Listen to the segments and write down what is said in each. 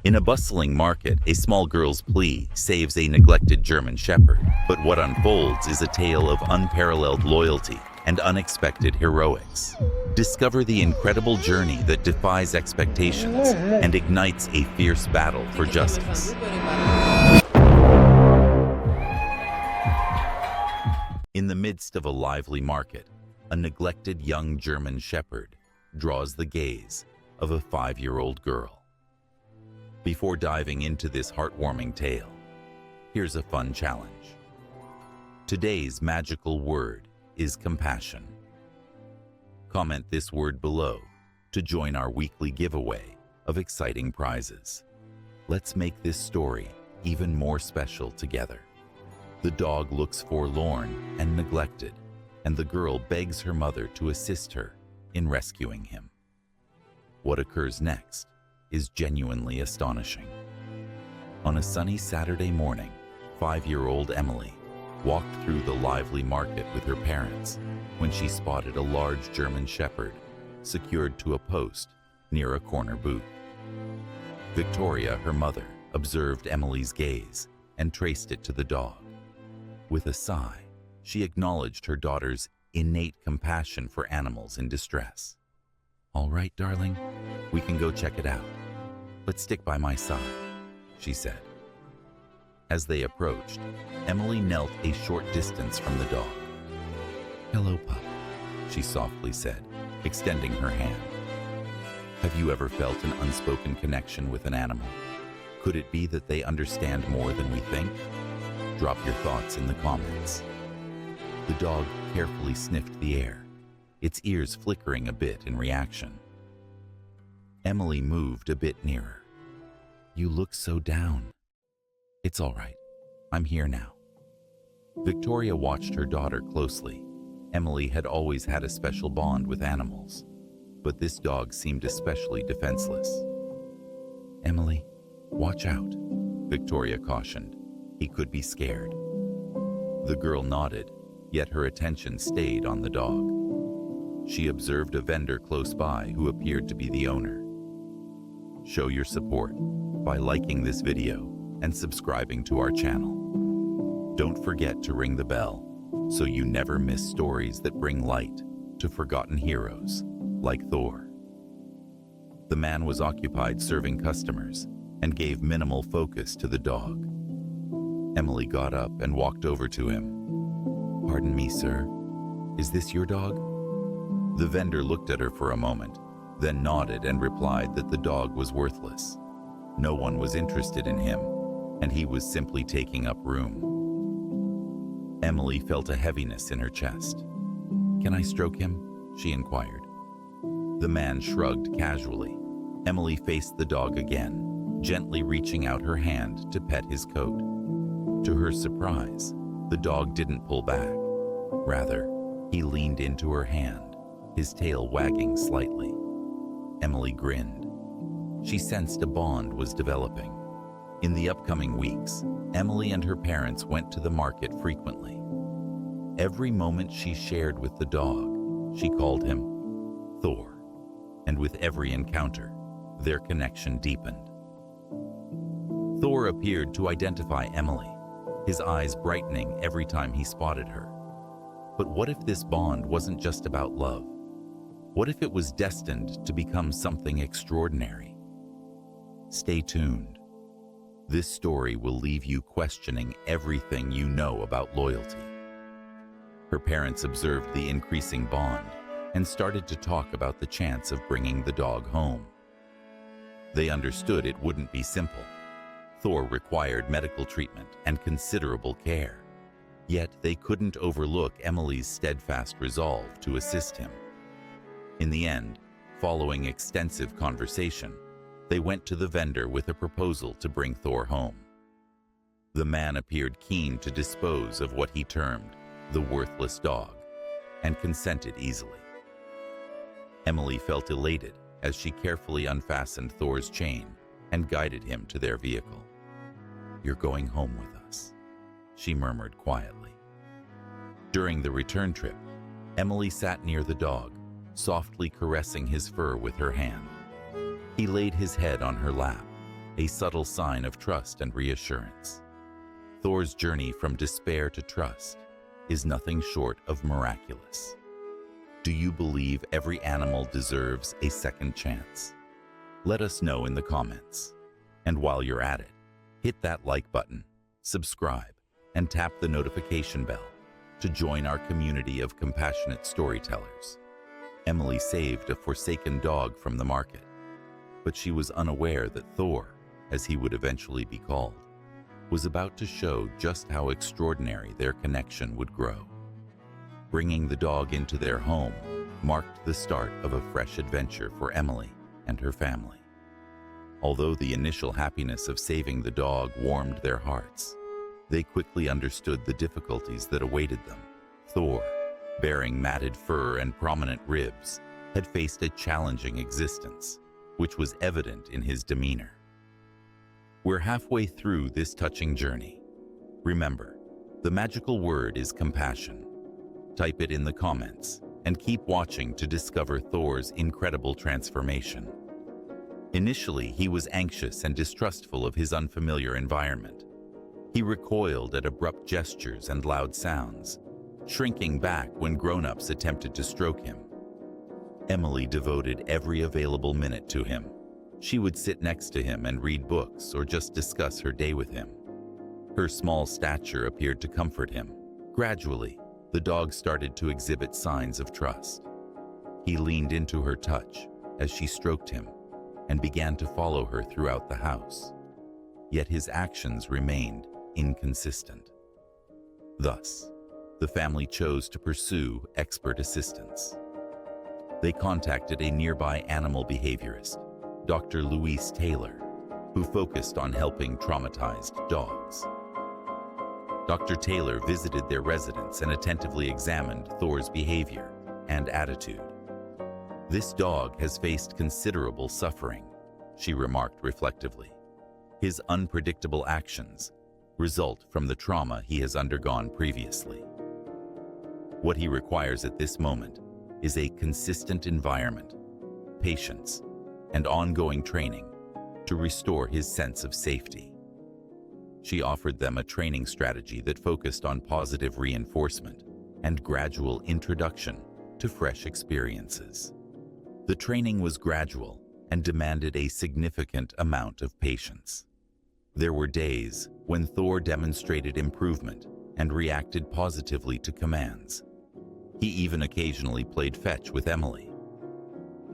In a bustling market, a small girl's plea saves a neglected German Shepherd. But what unfolds is a tale of unparalleled loyalty and unexpected heroics. Discover the incredible journey that defies expectations and ignites a fierce battle for justice. In the midst of a lively market, a neglected young German Shepherd draws the gaze of a 5-year-old girl. Before diving into this heartwarming tale, here's a fun challenge. Today's magical word is compassion. Comment this word below to join our weekly giveaway of exciting prizes. Let's make this story even more special together. The dog looks forlorn and neglected, and the girl begs her mother to assist her in rescuing him. What occurs next is genuinely astonishing. On a sunny Saturday morning, 5-year-old Emily walked through the lively market with her parents when she spotted a large German Shepherd secured to a post near a corner booth. Victoria, her mother, observed Emily's gaze and traced it to the dog. With a sigh, she acknowledged her daughter's innate compassion for animals in distress. "All right, darling, we can go check it out, but stick by my side," she said. As they approached, Emily knelt a short distance from the dog. "Hello, pup," she softly said, extending her hand. Have you ever felt an unspoken connection with an animal? Could it be that they understand more than we think? Drop your thoughts in the comments. The dog carefully sniffed the air, its ears flickering a bit in reaction. Emily moved a bit nearer. "You look so down." "It's all right. I'm here now." Victoria watched her daughter closely. Emily had always had a special bond with animals, but this dog seemed especially defenseless. "Emily, watch out," Victoria cautioned. "He could be scared." The girl nodded, yet her attention stayed on the dog. She observed a vendor close by who appeared to be the owner. Show your support by liking this video and subscribing to our channel. Don't forget to ring the bell so you never miss stories that bring light to forgotten heroes like Thor. The man was occupied serving customers and gave minimal focus to the dog. Emily got up and walked over to him. "Pardon me, sir. Is this your dog?" The vendor looked at her for a moment, then nodded and replied that the dog was worthless. No one was interested in him, and he was simply taking up room. Emily felt a heaviness in her chest. "Can I stroke him?" she inquired. The man shrugged casually. Emily faced the dog again, gently reaching out her hand to pet his coat. To her surprise, the dog didn't pull back. Rather, he leaned into her hand, his tail wagging slightly. Emily grinned. She sensed a bond was developing. In the upcoming weeks, Emily and her parents went to the market frequently. Every moment she shared with the dog, she called him Thor, and with every encounter, their connection deepened. Thor appeared to identify Emily, his eyes brightening every time he spotted her. But what if this bond wasn't just about love? What if it was destined to become something extraordinary? Stay tuned. This story will leave you questioning everything you know about loyalty. Her parents observed the increasing bond and started to talk about the chance of bringing the dog home. They understood it wouldn't be simple. Thor required medical treatment and considerable care. Yet they couldn't overlook Emily's steadfast resolve to assist him. In the end, following extensive conversation, they went to the vendor with a proposal to bring Thor home. The man appeared keen to dispose of what he termed the worthless dog and consented easily. Emily felt elated as she carefully unfastened Thor's chain and guided him to their vehicle. "You're going home with us," she murmured quietly. During the return trip, Emily sat near the dog, softly caressing his fur with her hand. He laid his head on her lap, a subtle sign of trust and reassurance. Thor's journey from despair to trust is nothing short of miraculous. Do you believe every animal deserves a second chance? Let us know in the comments. And while you're at it, hit that like button, subscribe, and tap the notification bell to join our community of compassionate storytellers. Emily saved a forsaken dog from the market, but she was unaware that Thor, as he would eventually be called, was about to show just how extraordinary their connection would grow. Bringing the dog into their home marked the start of a fresh adventure for Emily and her family. Although the initial happiness of saving the dog warmed their hearts, they quickly understood the difficulties that awaited them. Thor, bearing matted fur and prominent ribs, had faced a challenging existence, which was evident in his demeanor. We're halfway through this touching journey. Remember, the magical word is compassion. Type it in the comments and keep watching to discover Thor's incredible transformation. Initially, he was anxious and distrustful of his unfamiliar environment. He recoiled at abrupt gestures and loud sounds, shrinking back when grown-ups attempted to stroke him. Emily devoted every available minute to him. She would sit next to him and read books or just discuss her day with him. Her small stature appeared to comfort him. Gradually, the dog started to exhibit signs of trust. He leaned into her touch as she stroked him and began to follow her throughout the house. Yet his actions remained inconsistent. Thus, the family chose to pursue expert assistance. They contacted a nearby animal behaviorist, Dr. Louise Taylor, who focused on helping traumatized dogs. Dr. Taylor visited their residence and attentively examined Thor's behavior and attitude. "This dog has faced considerable suffering," she remarked reflectively. "His unpredictable actions result from the trauma he has undergone previously. What he requires at this moment is a consistent environment, patience, and ongoing training to restore his sense of safety." She offered them a training strategy that focused on positive reinforcement and gradual introduction to fresh experiences. The training was gradual and demanded a significant amount of patience. There were days when Thor demonstrated improvement and reacted positively to commands. He even occasionally played fetch with Emily.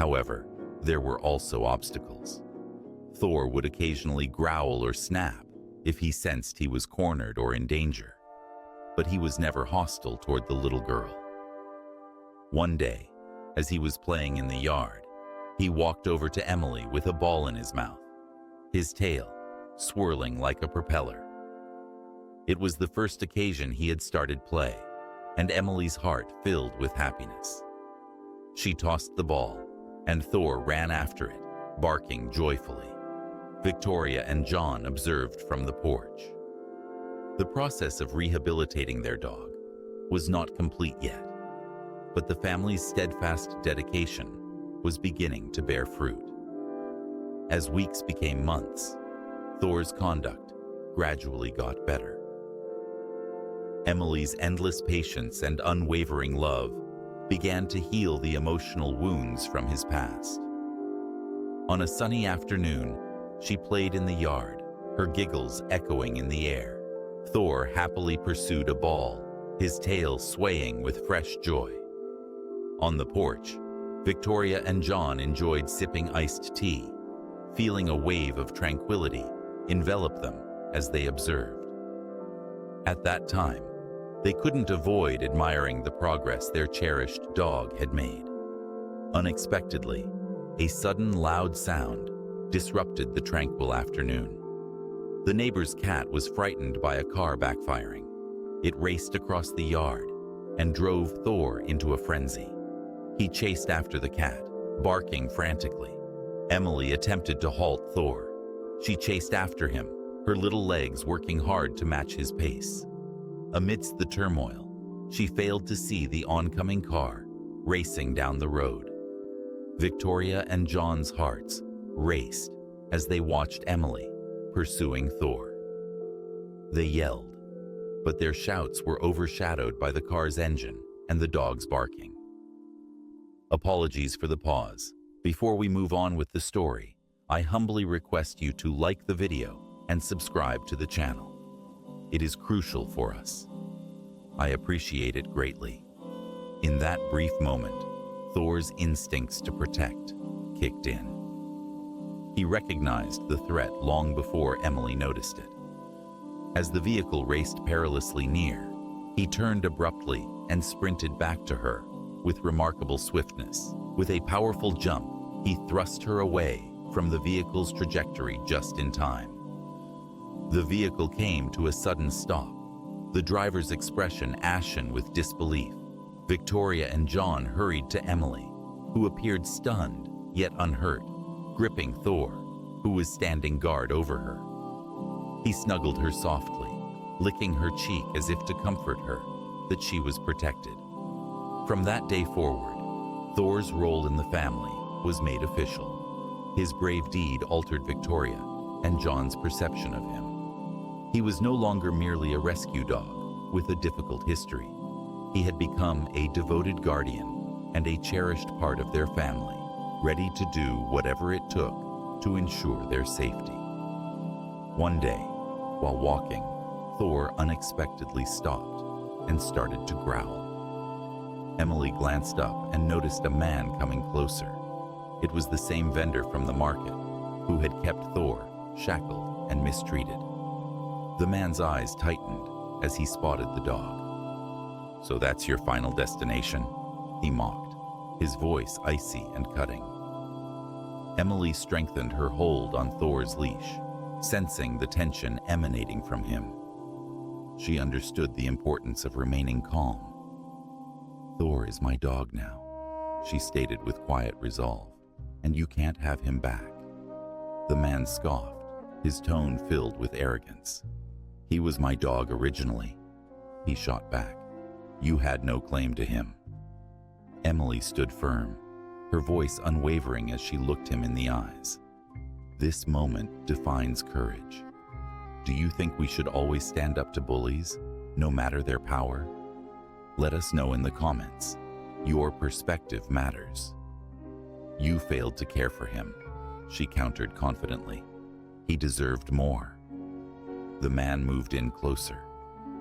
However, there were also obstacles. Thor would occasionally growl or snap if he sensed he was cornered or in danger, but he was never hostile toward the little girl. One day, as he was playing in the yard, he walked over to Emily with a ball in his mouth, his tail swirling like a propeller. It was the first occasion he had started play, and Emily's heart filled with happiness. She tossed the ball, and Thor ran after it, barking joyfully. Victoria and John observed from the porch. The process of rehabilitating their dog was not complete yet, but the family's steadfast dedication was beginning to bear fruit. As weeks became months, Thor's conduct gradually got better. Emily's endless patience and unwavering love began to heal the emotional wounds from his past. On a sunny afternoon, she played in the yard, her giggles echoing in the air. Thor happily pursued a ball, his tail swaying with fresh joy. On the porch, Victoria and John enjoyed sipping iced tea, feeling a wave of tranquility envelop them as they observed. At that time, they couldn't avoid admiring the progress their cherished dog had made. Unexpectedly, a sudden loud sound disrupted the tranquil afternoon. The neighbor's cat was frightened by a car backfiring. It raced across the yard and drove Thor into a frenzy. He chased after the cat, barking frantically. Emily attempted to halt Thor. She chased after him, her little legs working hard to match his pace. Amidst the turmoil, she failed to see the oncoming car racing down the road. Victoria and John's hearts raced as they watched Emily pursuing Thor. They yelled, but their shouts were overshadowed by the car's engine and the dogs barking. Apologies for the pause. Before we move on with the story, I humbly request you to like the video and subscribe to the channel. It is crucial for us. I appreciate it greatly. In that brief moment, Thor's instincts to protect kicked in. He recognized the threat long before Emily noticed it. As the vehicle raced perilously near, he turned abruptly and sprinted back to her with remarkable swiftness. With a powerful jump, he thrust her away from the vehicle's trajectory just in time. The vehicle came to a sudden stop, the driver's expression ashen with disbelief. Victoria and John hurried to Emily, who appeared stunned yet unhurt, gripping Thor, who was standing guard over her. He snuggled her softly, licking her cheek as if to comfort her that she was protected. From that day forward, Thor's role in the family was made official. His brave deed altered Victoria and John's perception of him. He was no longer merely a rescue dog with a difficult history. He had become a devoted guardian and a cherished part of their family, ready to do whatever it took to ensure their safety. One day, while walking, Thor unexpectedly stopped and started to growl. Emily glanced up and noticed a man coming closer. It was the same vendor from the market who had kept Thor shackled and mistreated. The man's eyes tightened as he spotted the dog. "So that's your final destination?" he mocked, his voice icy and cutting. Emily strengthened her hold on Thor's leash, sensing the tension emanating from him. She understood the importance of remaining calm. "Thor is my dog now," she stated with quiet resolve, "and you can't have him back." The man scoffed, his tone filled with arrogance. "He was my dog originally," he shot back. "You had no claim to him." Emily stood firm, her voice unwavering as she looked him in the eyes. This moment defines courage. Do you think we should always stand up to bullies, no matter their power? Let us know in the comments. Your perspective matters. "You failed to care for him," she countered confidently. "He deserved more." The man moved in closer.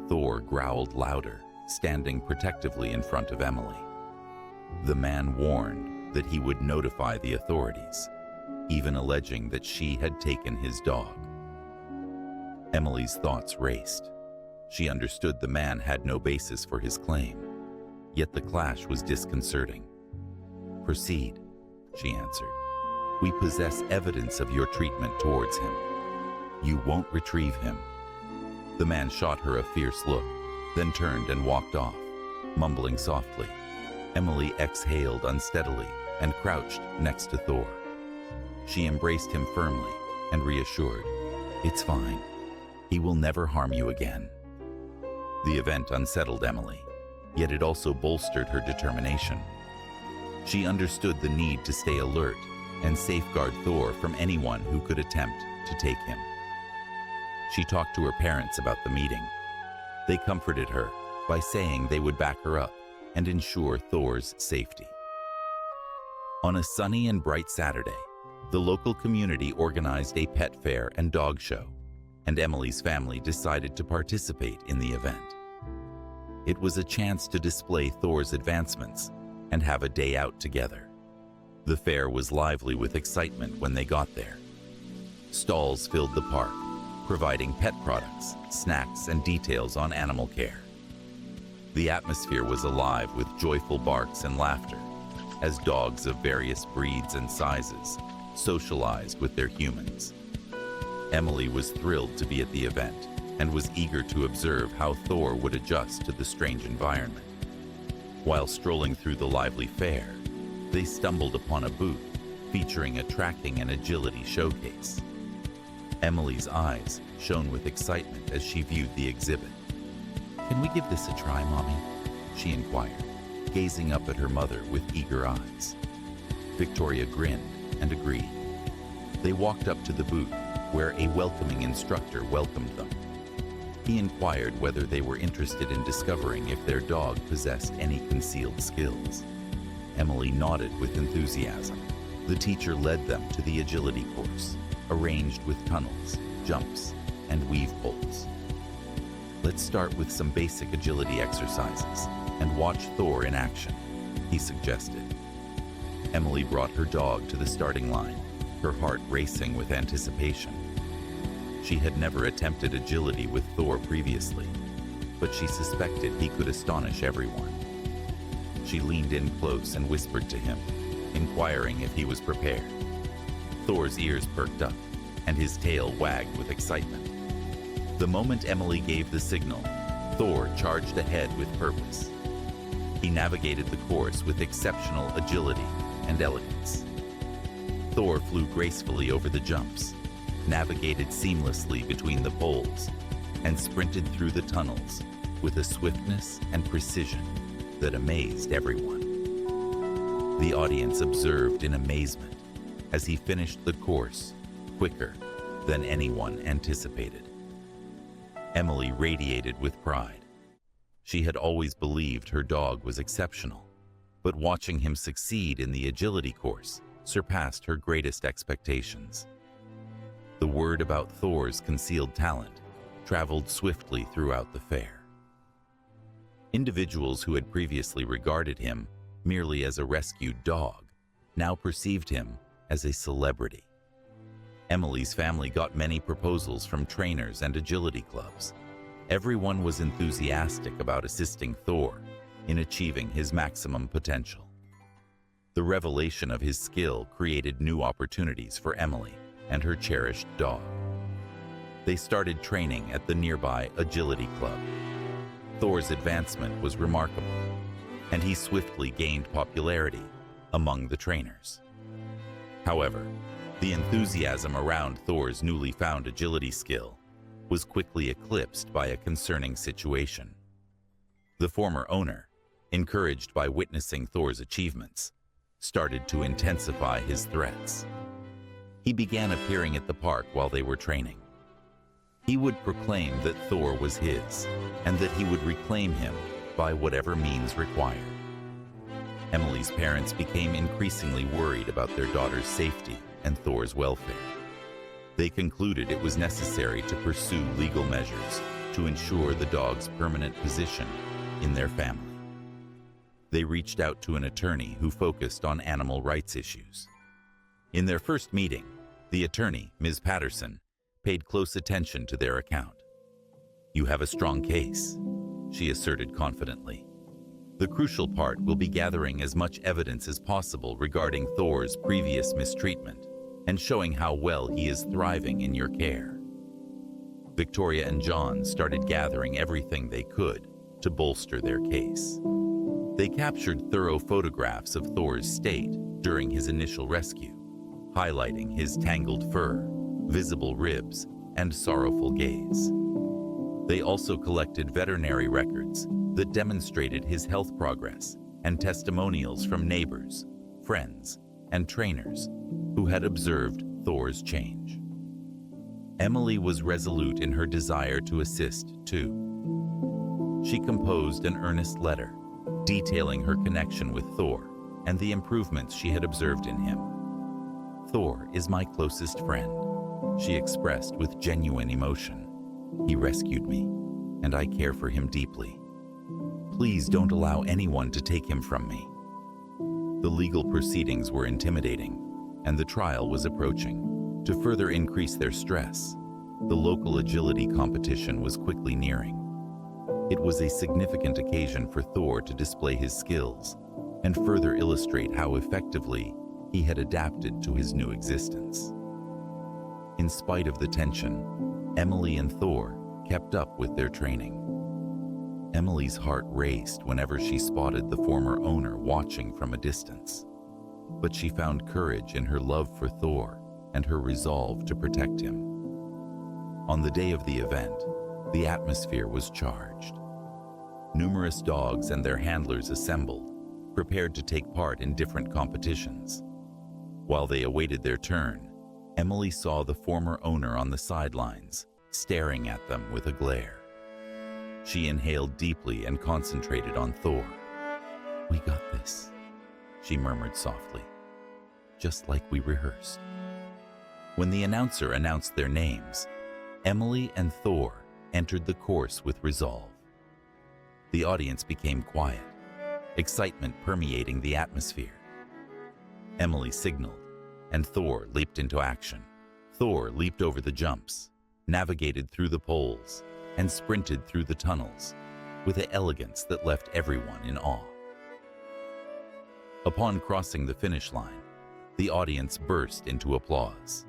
Thor growled louder, standing protectively in front of Emily. The man warned that he would notify the authorities, even alleging that she had taken his dog. Emily's thoughts raced. She understood the man had no basis for his claim, yet the clash was disconcerting. "Proceed," she answered. "We possess evidence of your treatment towards him. You won't retrieve him." The man shot her a fierce look, then turned and walked off, mumbling softly. Emily exhaled unsteadily and crouched next to Thor. She embraced him firmly and reassured, "It's fine. He will never harm you again." The event unsettled Emily, yet it also bolstered her determination. She understood the need to stay alert and safeguard Thor from anyone who could attempt to take him. She talked to her parents about the meeting. They comforted her by saying they would back her up and ensure Thor's safety. On a sunny and bright Saturday, the local community organized a pet fair and dog show, and Emily's family decided to participate in the event. It was a chance to display Thor's advancements and have a day out together. The fair was lively with excitement when they got there. Stalls filled the park, providing pet products, snacks, and details on animal care. The atmosphere was alive with joyful barks and laughter as dogs of various breeds and sizes socialized with their humans. Emily was thrilled to be at the event and was eager to observe how Thor would adjust to the strange environment. While strolling through the lively fair, they stumbled upon a booth featuring a tracking and agility showcase. Emily's eyes shone with excitement as she viewed the exhibit. "Can we give this a try, Mommy?" she inquired, gazing up at her mother with eager eyes. Victoria grinned and agreed. They walked up to the booth, where a welcoming instructor welcomed them. He inquired whether they were interested in discovering if their dog possessed any concealed skills. Emily nodded with enthusiasm. The teacher led them to the agility course, arranged with tunnels, jumps, and weave poles. "Let's start with some basic agility exercises and watch Thor in action," he suggested. Emily brought her dog to the starting line, her heart racing with anticipation. She had never attempted agility with Thor previously, but she suspected he could astonish everyone. She leaned in close and whispered to him, inquiring if he was prepared. Thor's ears perked up, and his tail wagged with excitement. The moment Emily gave the signal, Thor charged ahead with purpose. He navigated the course with exceptional agility and elegance. Thor flew gracefully over the jumps, navigated seamlessly between the poles, and sprinted through the tunnels with a swiftness and precision that amazed everyone. The audience observed in amazement as he finished the course quicker than anyone anticipated. Emily radiated with pride. She had always believed her dog was exceptional, but watching him succeed in the agility course surpassed her greatest expectations. The word about Thor's concealed talent traveled swiftly throughout the fair. Individuals who had previously regarded him merely as a rescued dog now perceived him as a celebrity. Emily's family got many proposals from trainers and agility clubs. Everyone was enthusiastic about assisting Thor in achieving his maximum potential. The revelation of his skill created new opportunities for Emily and her cherished dog. They started training at the nearby agility club. Thor's advancement was remarkable, and he swiftly gained popularity among the trainers. However, the enthusiasm around Thor's newly found agility skill was quickly eclipsed by a concerning situation. The former owner, encouraged by witnessing Thor's achievements, started to intensify his threats. He began appearing at the park while they were training. He would proclaim that Thor was his, and that he would reclaim him by whatever means required. Emily's parents became increasingly worried about their daughter's safety and Thor's welfare. They concluded it was necessary to pursue legal measures to ensure the dog's permanent position in their family. They reached out to an attorney who focused on animal rights issues. In their first meeting, the attorney, Ms. Patterson, paid close attention to their account. "You have a strong case," she asserted confidently. "The crucial part will be gathering as much evidence as possible regarding Thor's previous mistreatment and showing how well he is thriving in your care." Victoria and John started gathering everything they could to bolster their case. They captured thorough photographs of Thor's state during his initial rescue, highlighting his tangled fur, visible ribs, and sorrowful gaze. They also collected veterinary records that demonstrated his health progress and testimonials from neighbors, friends, and trainers who had observed Thor's change. Emily was resolute in her desire to assist, too. She composed an earnest letter detailing her connection with Thor and the improvements she had observed in him. "Thor is my closest friend," she expressed with genuine emotion. "He rescued me, and I care for him deeply. Please don't allow anyone to take him from me." The legal proceedings were intimidating, and the trial was approaching. To further increase their stress, the local agility competition was quickly nearing. It was a significant occasion for Thor to display his skills and further illustrate how effectively he had adapted to his new existence. In spite of the tension, Emily and Thor kept up with their training. Emily's heart raced whenever she spotted the former owner watching from a distance, but she found courage in her love for Thor and her resolve to protect him. On the day of the event, the atmosphere was charged. Numerous dogs and their handlers assembled, prepared to take part in different competitions. While they awaited their turn, Emily saw the former owner on the sidelines, staring at them with a glare. She inhaled deeply and concentrated on Thor. "We got this," she murmured softly, "just like we rehearsed." When the announcer announced their names, Emily and Thor entered the course with resolve. The audience became quiet, excitement permeating the atmosphere. Emily signaled, and Thor leaped into action. Thor leaped over the jumps, navigated through the poles, and sprinted through the tunnels with an elegance that left everyone in awe. Upon crossing the finish line, the audience burst into applause.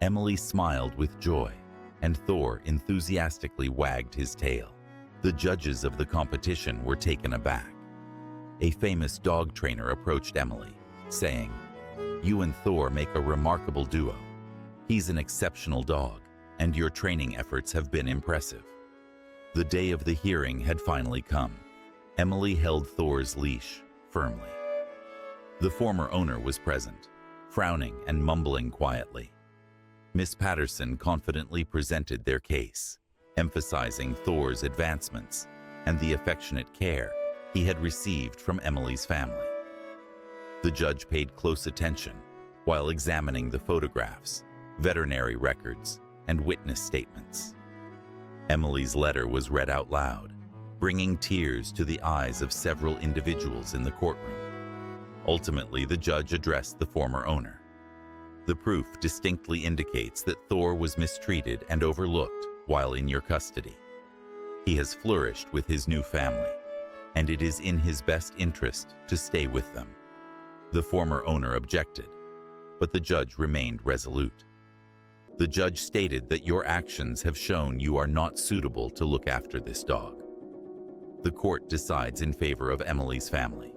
Emily smiled with joy, and Thor enthusiastically wagged his tail. The judges of the competition were taken aback. A famous dog trainer approached Emily, saying, "You and Thor make a remarkable duo. He's an exceptional dog, and your training efforts have been impressive." The day of the hearing had finally come. Emily held Thor's leash firmly. The former owner was present, frowning and mumbling quietly. Miss Patterson confidently presented their case, emphasizing Thor's advancements and the affectionate care he had received from Emily's family. The judge paid close attention while examining the photographs, veterinary records, and witness statements. Emily's letter was read out loud, bringing tears to the eyes of several individuals in the courtroom. Ultimately, the judge addressed the former owner. "The proof distinctly indicates that Thor was mistreated and overlooked while in your custody. He has flourished with his new family, and it is in his best interest to stay with them." The former owner objected, but the judge remained resolute. The judge stated that your actions have shown you are not suitable to look after this dog. The court decides in favor of Emily's family.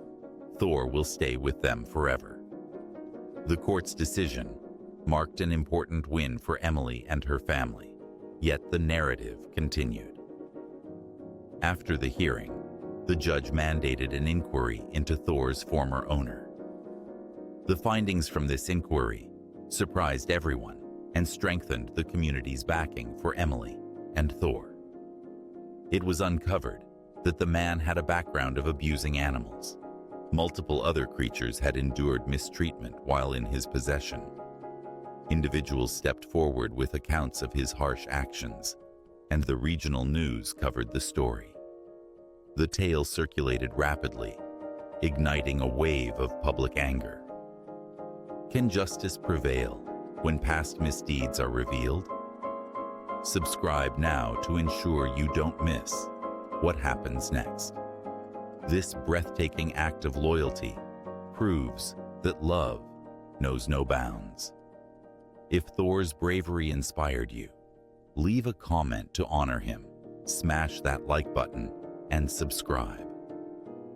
Thor will stay with them forever. The court's decision marked an important win for Emily and her family, yet the narrative continued. After the hearing, the judge mandated an inquiry into Thor's former owner. The findings from this inquiry surprised everyone and strengthened the community's backing for Emily and Thor. It was uncovered that the man had a background of abusing animals. Multiple other creatures had endured mistreatment while in his possession. Individuals stepped forward with accounts of his harsh actions, and the regional news covered the story. The tale circulated rapidly, igniting a wave of public anger. Can justice prevail when past misdeeds are revealed? Subscribe now to ensure you don't miss what happens next. This breathtaking act of loyalty proves that love knows no bounds. If Thor's bravery inspired you, leave a comment to honor him, smash that like button, and subscribe.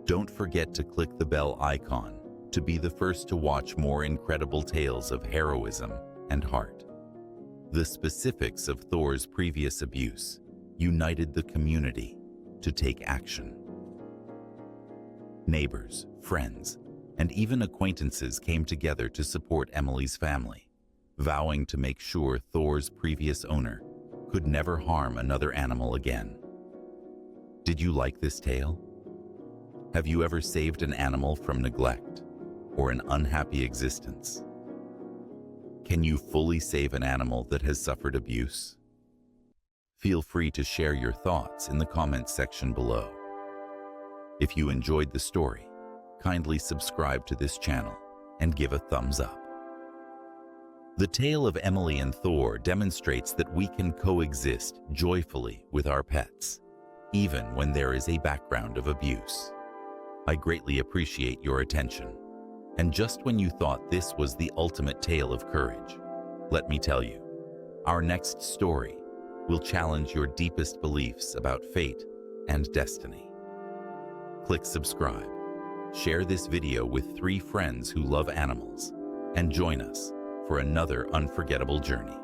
Don't forget to click the bell icon to be the first to watch more incredible tales of heroism and heart. The specifics of Thor's previous abuse united the community to take action. Neighbors, friends, and even acquaintances came together to support Emily's family, vowing to make sure Thor's previous owner could never harm another animal again. Did you like this tale? Have you ever saved an animal from neglect or an unhappy existence? Can you fully save an animal that has suffered abuse? Feel free to share your thoughts in the comments section below. If you enjoyed the story, kindly subscribe to this channel and give a thumbs up. The tale of Emily and Thor demonstrates that we can coexist joyfully with our pets, even when there is a background of abuse. I greatly appreciate your attention. And just when you thought this was the ultimate tale of courage, let me tell you, our next story will challenge your deepest beliefs about fate and destiny. Click subscribe, share this video with 3 friends who love animals, and join us for another unforgettable journey.